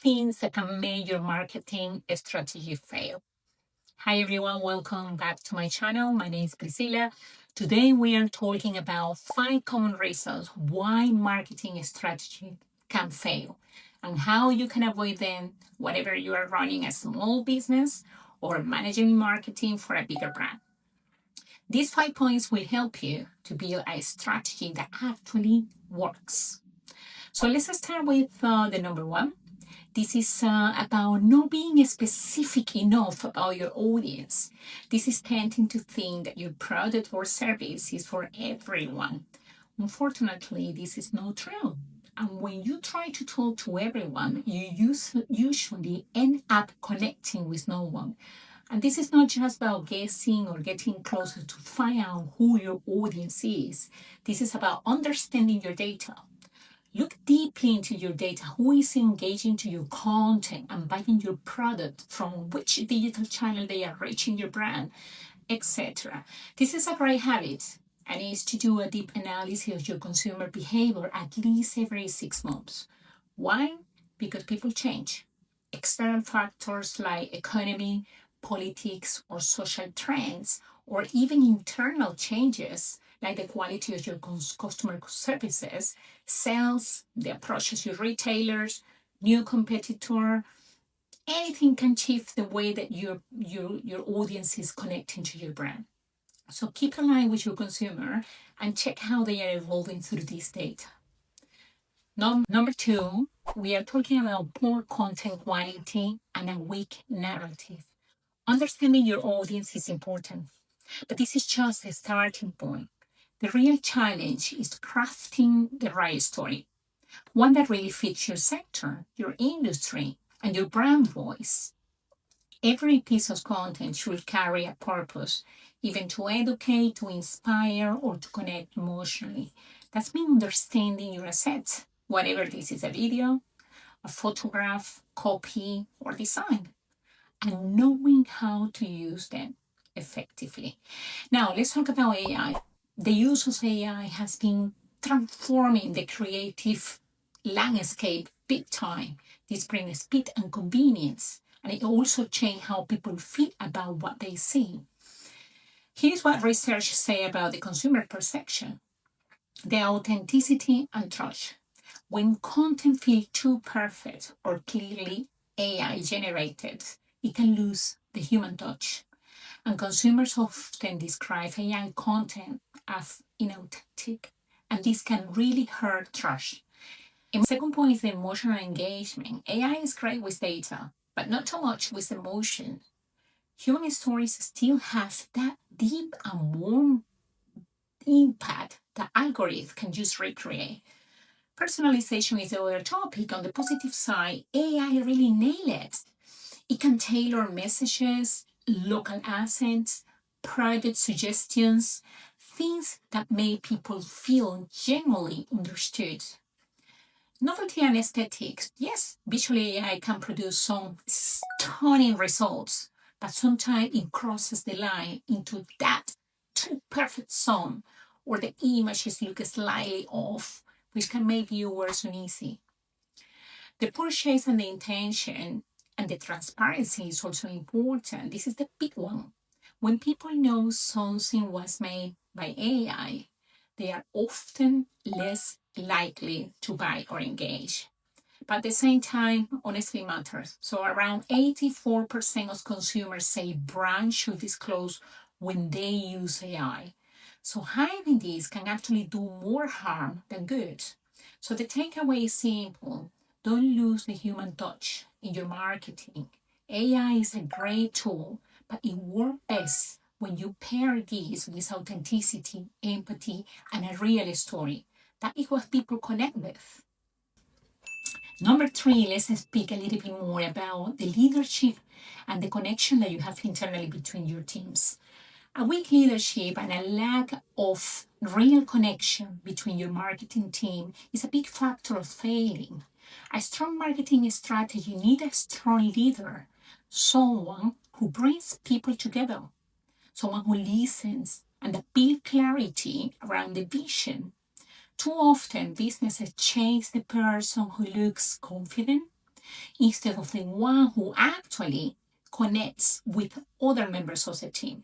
things that can make your marketing strategy fail. Hi everyone, welcome back to my channel. My name is Priscilla. Today we are talking about 5 common reasons why marketing strategy can fail and how you can avoid them whatever you are running a small business or managing marketing for a bigger brand. These 5 points will help you to build a strategy that actually works. So let's start with the number 1. This is about not being specific enough about your audience. This is tending to think that your product or service is for everyone. Unfortunately, this is not true. And when you try to talk to everyone, you usually end up connecting with no one. And this is not just about guessing or getting closer to find out who your audience is. This is about understanding your data. Look deeply into your data. Who is engaging to your content and buying your product, from which digital channel they are reaching your brand, etc. This is a great habit and is to do a deep analysis of your consumer behavior at least every 6 months. Why? Because people change. External factors like economy, politics, or social trends, or even internal changes like the quality of your customer services, sales, the approach of your retailers, new competitor, anything can shift the way that your audience is connecting to your brand. So keep in line with your consumer and check how they are evolving through this data. Number 2, we are talking about poor content quality and a weak narrative. Understanding your audience is important, but this is just a starting point. The real challenge is crafting the right story, one that really fits your sector, your industry, and your brand voice. Every piece of content should carry a purpose, even to educate, to inspire, or to connect emotionally. That's mean understanding your assets, whatever this is, a video, a photograph, copy, or design, and knowing how to use them effectively. Now, let's talk about AI. The use of AI has been transforming the creative landscape big time. This brings speed and convenience, and it also changes how people feel about what they see. Here's what research say about the consumer perception: the authenticity and trust. When content feels too perfect or clearly AI generated, it can lose the human touch. And consumers often describe AI content as inauthentic, and this can really hurt trust. And second point is the emotional engagement. AI is great with data, but not too much with emotion. Human stories still have that deep and warm impact that algorithms can just recreate. Personalization is the other topic. On the positive side, AI really nailed it. It can tailor messages, local accents, private suggestions, things that make people feel genuinely understood. Novelty and aesthetics. Yes, visually AI can produce some stunning results, but sometimes it crosses the line into that too perfect zone, or the images look slightly off, which can make viewers uneasy. The purchase and the intention and the transparency is also important. This is the big one. When people know something was made by AI, they are often less likely to buy or engage. But at the same time, honesty matters. So around 84% of consumers say brands should disclose when they use AI. So hiding this can actually do more harm than good. So the takeaway is simple. Don't lose the human touch in your marketing. AI is a great tool, but it works best when you pair this with authenticity, empathy, and a real story. That is what people connect with. Number 3, let's speak a little bit more about the leadership and the connection that you have internally between your teams. A weak leadership and a lack of real connection between your marketing team is a big factor of failing. A strong marketing strategy needs a strong leader, someone who brings people together, someone who listens and builds clarity around the vision. Too often, businesses chase the person who looks confident, instead of the one who actually connects with other members of the team.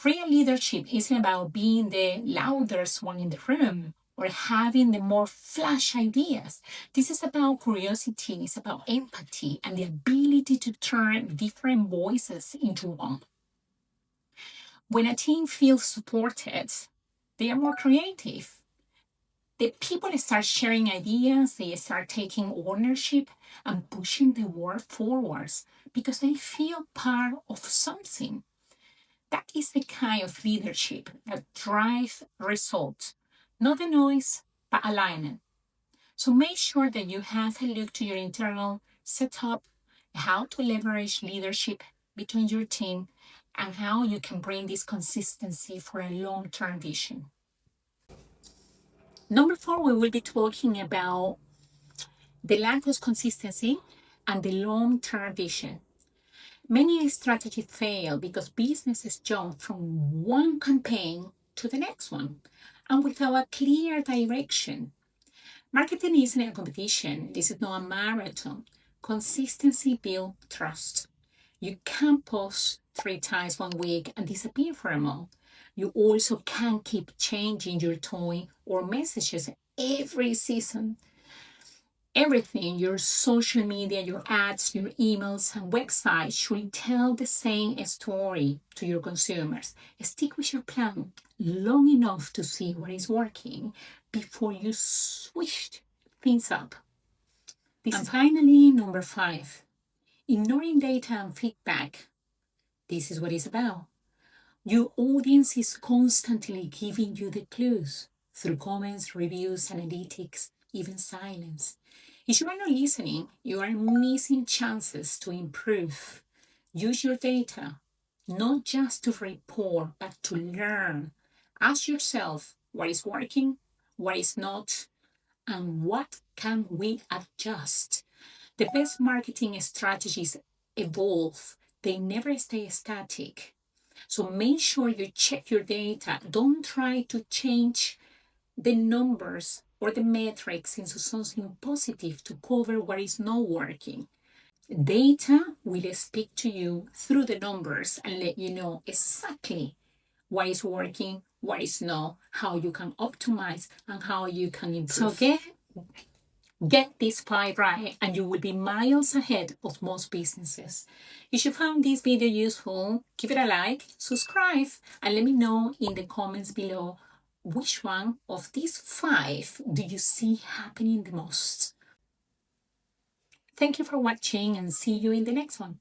Real leadership isn't about being the loudest one in the room or having the more flash ideas. This is about curiosity, it's about empathy and the ability to turn different voices into one. When a team feels supported, they are more creative. The people start sharing ideas, they start taking ownership and pushing the work forwards because they feel part of something. That is the kind of leadership that drives results, not the noise, but alignment. So make sure that you have a look to your internal setup, how to leverage leadership between your team, and how you can bring this consistency for a long-term vision. Number 4, we will be talking about the lack of consistency and the long-term vision. Many strategies fail because businesses jump from one campaign to the next one and without a clear direction. Marketing isn't a competition. This is not a marathon. Consistency builds trust. You can't post 3 times one week and disappear for a month. You also can't keep changing your tone or messages every season. Everything, your social media, your ads, your emails, and website should tell the same story to your consumers. Stick with your plan long enough to see what is working before you switch things up. And finally, number 5, ignoring data and feedback. This is what it's about. Your audience is constantly giving you the clues through comments, reviews, analytics, even silence. If you are not listening, you are missing chances to improve. Use your data, not just to report, but to learn. Ask yourself what is working, what is not, and what can we adjust. The best marketing strategies evolve, they never stay static. So make sure you check your data. Don't try to change the numbers or the metrics into something positive to cover what is not working. Data will speak to you through the numbers and let you know exactly what is working, what is not, how you can optimize, and how you can improve. So get this 5 right, and you will be miles ahead of most businesses. If you found this video useful, give it a like, subscribe, and let me know in the comments below which one of these 5 do you see happening the most. Thank you for watching and see you in the next one.